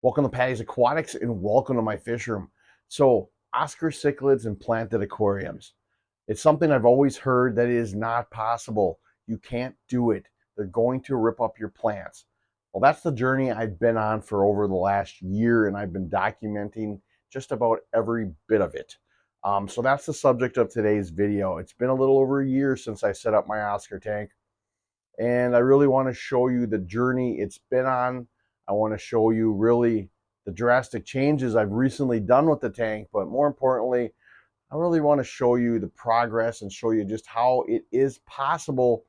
Welcome to Patty's Aquatics and welcome to my fish room. So, Oscar cichlids and planted aquariums. It's something I've always heard that is not possible. You can't do it. They're going to rip up your plants. Well, that's the journey I've been on for over the last year, and I've been documenting just about every bit of it. So that's the subject of today's video. It's been a little over a year since I set up my Oscar tank, and I really want to show you the journey it's been on. I want to show you really the drastic changes I've recently done with the tank, but more importantly, I really want to show you the progress and show you just how it is possible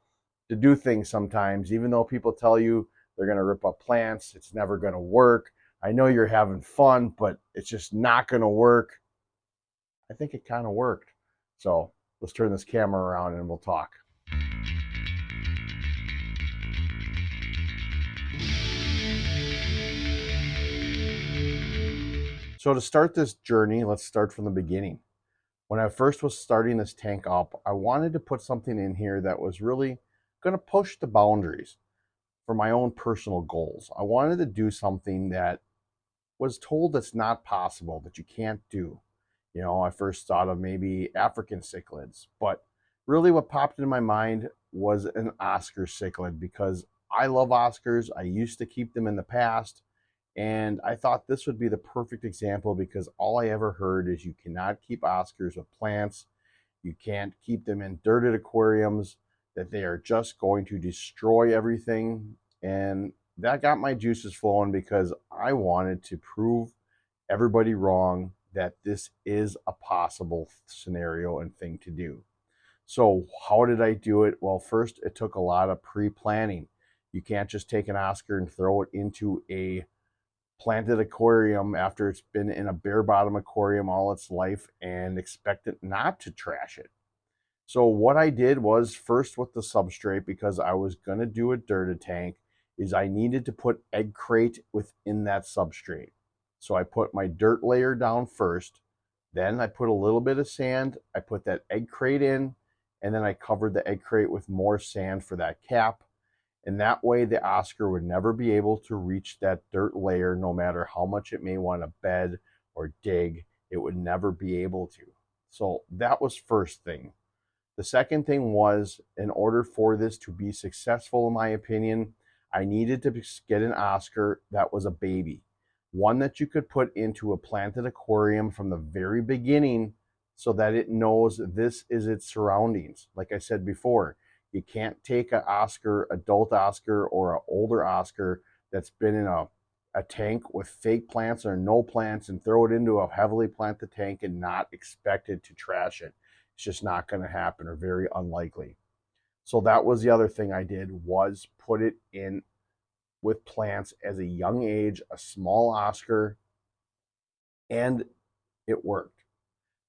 to do things sometimes, even though people tell you they're going to rip up plants, it's never going to work. I know you're having fun, but it's just not going to work. I think it kind of worked. So let's turn this camera around and we'll talk. So to start this journey, let's start from the beginning. When I first was starting this tank up, I wanted to put something in here that was really going to push the boundaries for my own personal goals. I wanted to do something that was told that's not possible, that you can't do. You know, I first thought of maybe African cichlids, but really what popped into my mind was an Oscar cichlid because I love Oscars. I used to keep them in the past, and I thought this would be the perfect example because all I ever heard is you cannot keep Oscars with plants. You can't keep them in dirted aquariums, that they are just going to destroy everything. And that got my juices flowing because I wanted to prove everybody wrong that this is a possible scenario and thing to do. So, how did I do it? Well, first, it took a lot of pre planning. You can't just take an Oscar and throw it into a planted aquarium after it's been in a bare bottom aquarium all its life and expect it not to trash it. So what I did was first with the substrate, because I was going to do a dirted tank, is I needed to put egg crate within that substrate. So I put my dirt layer down first, then I put a little bit of sand, I put that egg crate in, and then I covered the egg crate with more sand for that cap. And that way the Oscar would never be able to reach that dirt layer no matter how much it may want to bed or dig, it would never be able to. So that was first thing. The second thing was, in order for this to be successful, in my opinion, I needed to get an Oscar that was a baby. One that you could put into a planted aquarium from the very beginning so that it knows this is its surroundings. Like I said before, you can't take an Oscar, adult Oscar, or an older Oscar that's been in a tank with fake plants or no plants and throw it into a heavily planted tank and not expect it to trash it. It's just not going to happen, or very unlikely. So that was the other thing I did, was put it in with plants as a young age, a small Oscar, and it worked.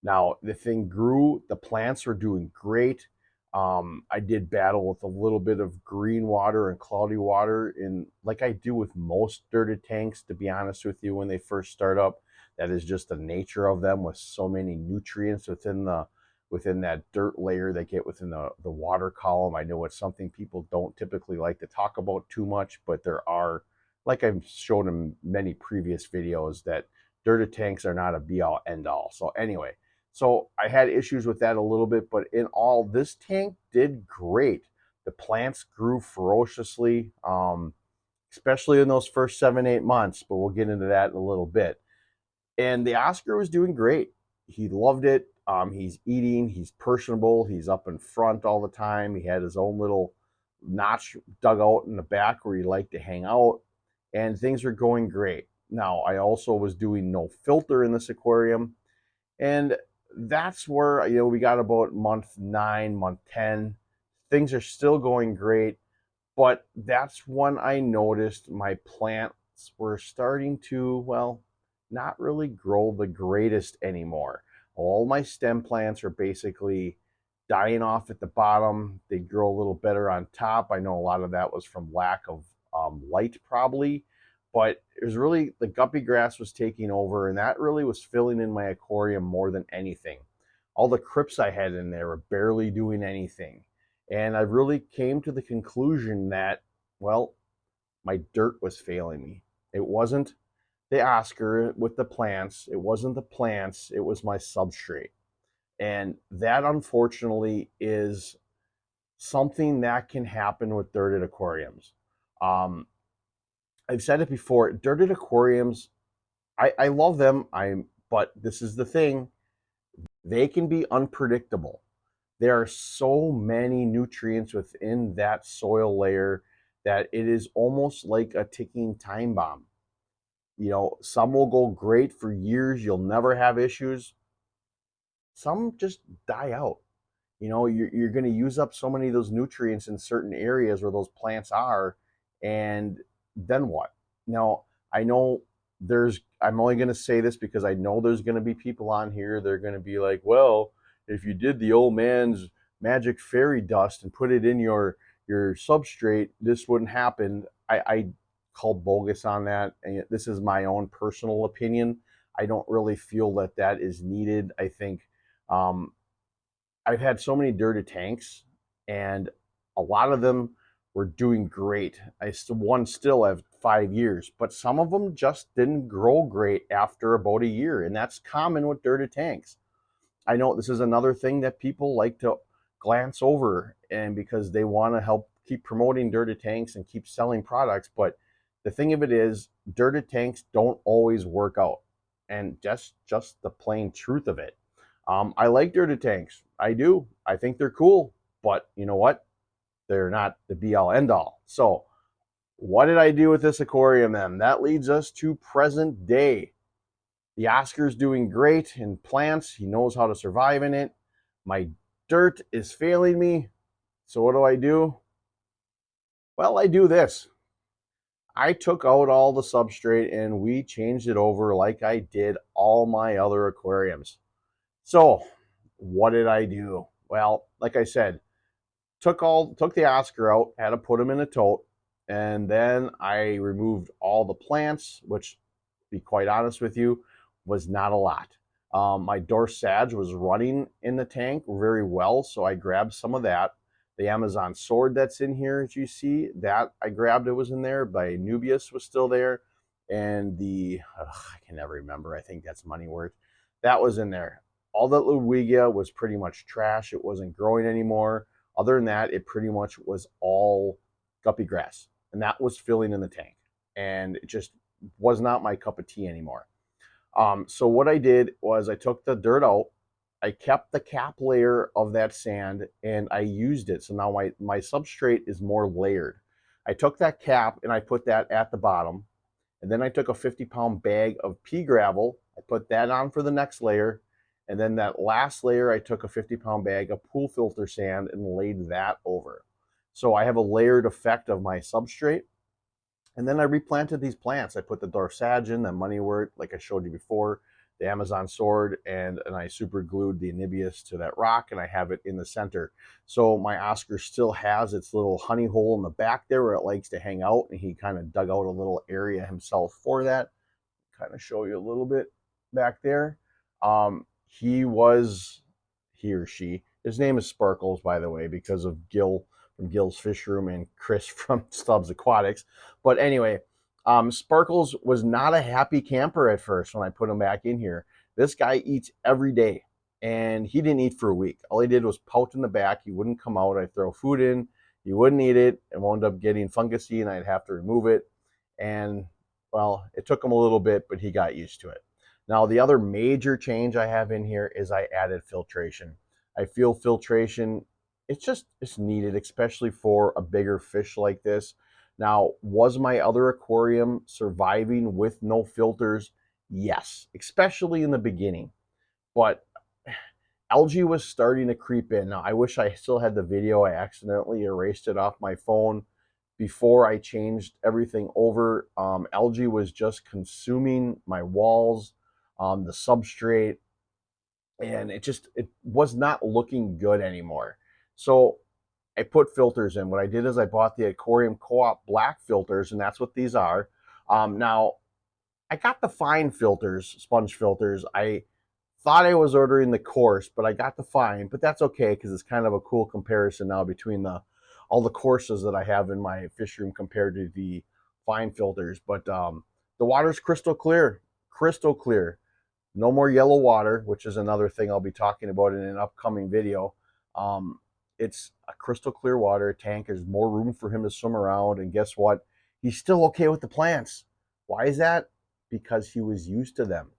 Now the thing grew, the plants were doing great. I did battle with a little bit of green water and cloudy water, in like I do with most dirted tanks, to be honest with you, when they first start up. That is just the nature of them, with so many nutrients within that dirt layer they get within the water column. I know it's something people don't typically like to talk about too much, but there are, like I've shown in many previous videos, that dirted tanks are not a be all end all. So anyway, so I had issues with that a little bit, but in all, this tank did great. The plants grew ferociously, especially in those first 7, 8 months, but we'll get into that in a little bit. And the Oscar was doing great. He loved it. He's eating, he's personable, he's up in front all the time. He had his own little notch dug out in the back where he liked to hang out, and things were going great. Now, I also was doing no filter in this aquarium, and that's where, we got about month 9, month 10. Things are still going great, but that's when I noticed my plants were starting to, well, not really grow the greatest anymore. All my stem plants are basically dying off at the bottom. They grow a little better on top. I know a lot of that was from lack of light, probably, but it was really the guppy grass was taking over, and that really was filling in my aquarium more than anything. All the crypts I had in there were barely doing anything. And I really came to the conclusion that, well, my dirt was failing me. It wasn't the Oscar with the plants. It wasn't the plants, it was my substrate. And that unfortunately is something that can happen with dirted aquariums. Um, I've said it before, dirted aquariums, I love them. But this is the thing, they can be unpredictable. There are so many nutrients within that soil layer that it is almost like a ticking time bomb. You know, some will go great for years, you'll never have issues. Some just die out. You know, you're going to use up so many of those nutrients in certain areas where those plants are, and then what? Now, I know I'm only going to say this because I know there's going to be people on here, they're going to be like, well, if you did the old man's magic fairy dust and put it in your substrate, this wouldn't happen. I call bogus on that, and this is my own personal opinion. I don't really feel that that is needed. I think um, I've had so many dirty tanks, and a lot of them were doing great. One still have 5 years, but some of them just didn't grow great after about a year, and that's common with dirty tanks. I know this is another thing that people like to glance over, and because they want to help keep promoting dirty tanks and keep selling products, but the thing of it is, dirty tanks don't always work out, and just the plain truth of it. I like dirty tanks. I do. I think they're cool, but you know what? They're not the be all end all. So, what did I do with this aquarium then? That leads us to present day. The Oscar's doing great in plants. He knows how to survive in it. My dirt is failing me. So, what do? Well, I do this. I took out all the substrate and we changed it over like I did all my other aquariums. So, what did I do? Well, like I said, took the Oscar out, had to put him in a tote, and then I removed all the plants, which, to be quite honest with you, was not a lot. My Dorsage was running in the tank very well, so I grabbed some of that. The Amazon sword that's in here, as you see, that I grabbed, it was in there. My Nubius was still there, and I can never remember. I think that's money worth. That was in there. All that Ludwigia was pretty much trash. It wasn't growing anymore. Other than that, it pretty much was all guppy grass, and that was filling in the tank, and it just was not my cup of tea anymore. So what I did was I took the dirt out, I kept the cap layer of that sand, and I used it. So now my substrate is more layered. I took that cap and I put that at the bottom, and then I took a 50-pound bag of pea gravel, I put that on for the next layer, and then that last layer, I took a 50-pound bag of pool filter sand and laid that over. So I have a layered effect of my substrate. And then I replanted these plants. I put the Dorsage in, the Moneywort, like I showed you before, the Amazon sword, and I super glued the Anibius to that rock, and I have it in the center. So my Oscar still has its little honey hole in the back there where it likes to hang out, and he kind of dug out a little area himself for that. Kind of show you a little bit back there. He or she, his name is Sparkles, by the way, because of Gil from Gil's Fish Room and Chris from Stubbs Aquatics. But anyway, Sparkles was not a happy camper at first when I put him back in here. This guy eats every day, and he didn't eat for a week. All he did was pout in the back. He wouldn't come out. I'd throw food in. He wouldn't eat it. It wound up getting fungusy, and I'd have to remove it. And, well, it took him a little bit, but he got used to it. Now, the other major change I have in here is I added filtration. I feel filtration, it's needed, especially for a bigger fish like this. Now, was my other aquarium surviving with no filters? Yes, especially in the beginning. But algae was starting to creep in. Now, I wish I still had the video. I accidentally erased it off my phone before I changed everything over. Algae was just consuming my walls, the substrate, and it was not looking good anymore. So I put filters in. What I did is I bought the Aquarium Co-op black filters, and that's what these are. Now, I got the fine filters, sponge filters. I thought I was ordering the coarse, but I got the fine, but that's okay because it's kind of a cool comparison now between all the courses that I have in my fish room compared to the fine filters. But The water's crystal clear, crystal clear. No more yellow water, which is another thing I'll be talking about in an upcoming video. It's a crystal clear water tank. There's more room for him to swim around. And guess what? He's still okay with the plants. Why is that? Because he was used to them.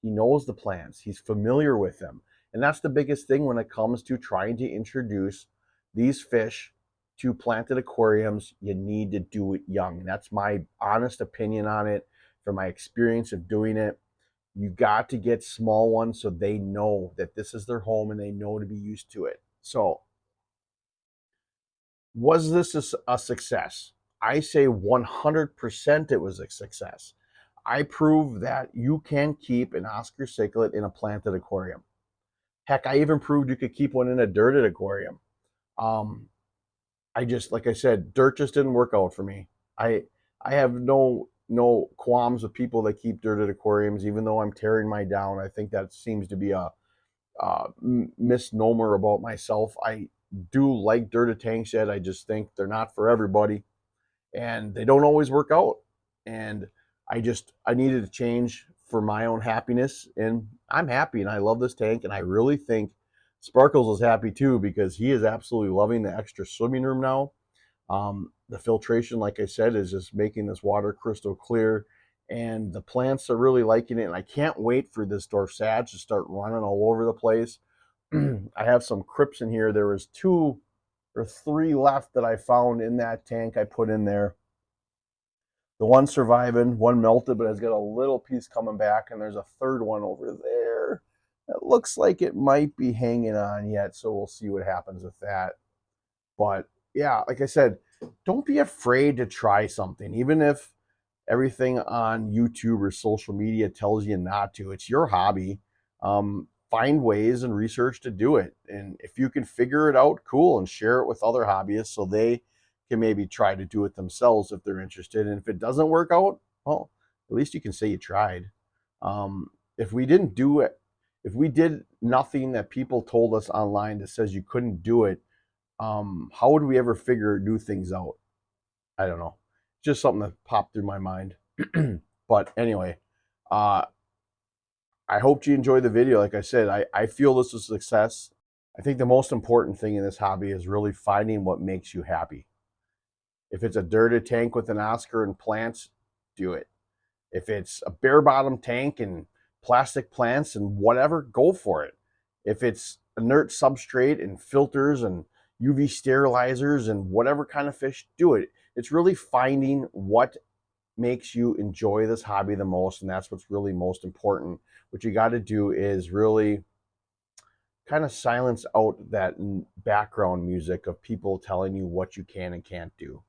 He knows the plants. He's familiar with them. And that's the biggest thing when it comes to trying to introduce these fish to planted aquariums. You need to do it young. And that's my honest opinion on it from my experience of doing it. You got to get small ones so they know that this is their home and they know to be used to it. So, was this a success? I say 100% it was a success. I proved that you can keep an Oscar cichlid in a planted aquarium. Heck, I even proved you could keep one in a dirted aquarium. Like I said, dirt just didn't work out for me. I have no qualms with people that keep dirted aquariums, even though I'm tearing mine down. I think that seems to be a misnomer about myself. I do like dirted tanks yet. I just think they're not for everybody, and they don't always work out. And I needed to change for my own happiness, and I'm happy, and I love this tank, and I really think Sparkles is happy too, because he is absolutely loving the extra swimming room now. The filtration, like I said, is just making this water crystal clear, and the plants are really liking it. And I can't wait for this Dorsage to start running all over the place. I have some crypts in here. There was 2 or 3 left that I found in that tank I put in there. The one surviving, one melted, but has got a little piece coming back, and there's a third one over there. It looks like it might be hanging on yet, so we'll see what happens with that. But yeah, like I said, don't be afraid to try something, even if everything on YouTube or social media tells you not to. It's your hobby. Find ways and research to do it. And if you can figure it out, cool, and share it with other hobbyists so they can maybe try to do it themselves if they're interested. And if it doesn't work out, well, at least you can say you tried. If we didn't do it, if we did nothing that people told us online that says you couldn't do it, how would we ever figure new things out? I don't know. Just something that popped through my mind. But anyway, I hope you enjoyed the video. Like I said, I feel this was a success. I think the most important thing in this hobby is really finding what makes you happy. If it's a dirted tank with an Oscar and plants, do it. If it's a bare bottom tank and plastic plants and whatever, go for it. If it's inert substrate and filters and UV sterilizers and whatever kind of fish, do it. It's really finding what makes you enjoy this hobby the most, and that's what's really most important. What you got to do is really kind of silence out that background music of people telling you what you can and can't do.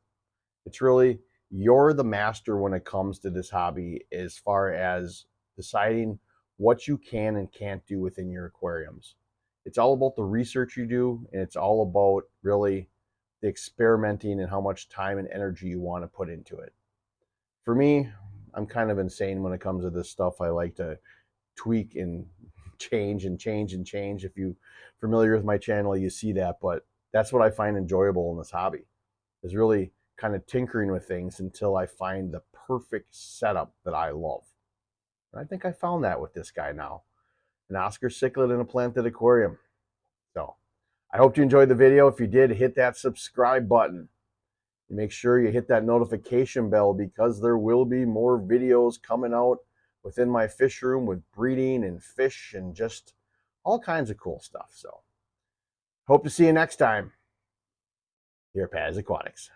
It's really, you're the master when it comes to this hobby as far as deciding what you can and can't do within your aquariums. It's all about the research you do, and it's all about really the experimenting and how much time and energy you want to put into it. For me, I'm kind of insane when it comes to this stuff. I like to tweak and change and change and change. If you're familiar with my channel, you see that, but that's what I find enjoyable in this hobby, is really kind of tinkering with things until I find the perfect setup that I love. And I think I found that with this guy now. An Oscar cichlid in a planted aquarium. So I hope you enjoyed the video. If you did, hit that subscribe button. Make sure you hit that notification bell, because there will be more videos coming out within my fish room with breeding and fish and just all kinds of cool stuff. So hope to see you next time here at Paz Aquatics.